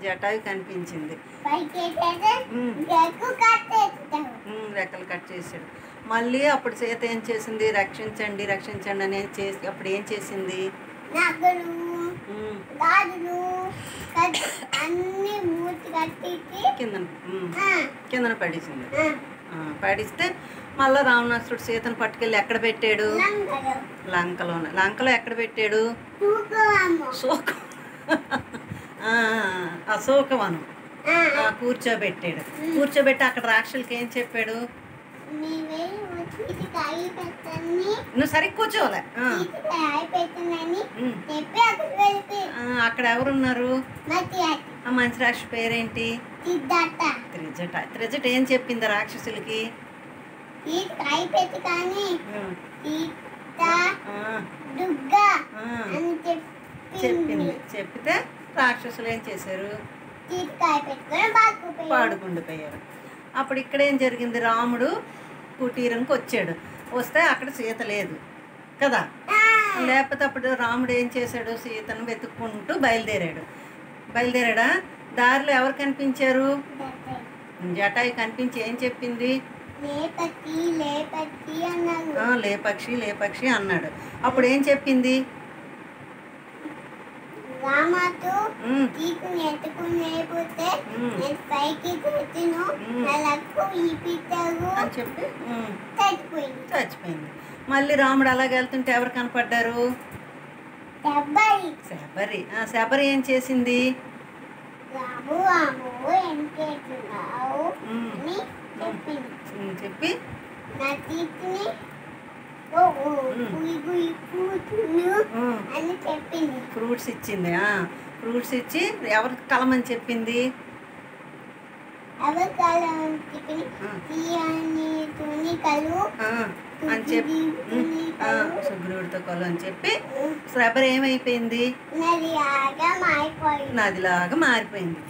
జటాయు కనిపించింది. రెక్కలు కట్ చేసాడు. మళ్ళీ అప్పుడు సీత ఏం చేసింది? రక్షించండి రక్షించండి అని చేసి అప్పుడు ఏం చేసింది? కిందన పడేసింది. పడిస్తే మళ్ళీ రావణాసురుడు సీతను పట్టుకెళ్ళి ఎక్కడ పెట్టాడు? లంకలో ఎక్కడ పెట్టాడు? అశోకవనం కూర్చోబెట్టాడు. కూర్చోబెట్టి అక్కడ రాక్షసులకి ఏం చెప్పాడు? నువ్వు సరిగ్గా కూర్చోలే. అక్కడ ఎవరున్నారు? మంచి రాక్షసు పేరేంటి? త్రిజట ఏం చెప్పింది రాక్షసులకి? చెప్పింది. చెప్తే రాక్షసులు ఏం చేశారు? పాడుకుండిపోయారు. అప్పుడు ఇక్కడ ఏం జరిగింది? రాముడు కుటీరంకి వచ్చాడు. వస్తే అక్కడ సీత లేదు కదా. లేకపోతే అప్పుడు రాముడు ఏం చేశాడు? సీతను వెతుక్కుంటూ బయలుదేరాడా? దారిలో ఎవరు కనిపించారు? జటాయు కనిపించి ఏం చెప్పింది? లేపక్షి అన్నాడు. అప్పుడు ఏం చెప్పింది? చచ్చిపోయింది. మళ్ళీ రాముడు అలాగే వెళ్తుంటే ఎవరు కనపడ్డారు? శబరి ఏం చేసింది? చెప్పి ఫ్రూట్స్ ఇచ్చింది. ఫ్రూట్స్ ఇచ్చి ఎవరికి కలమని చెప్పింది? అని చెప్పి సుగ్రీవుడితో కలు అని చెప్పి శబరి ఏమైపోయింది? నదిలాగా మారిపోయింది.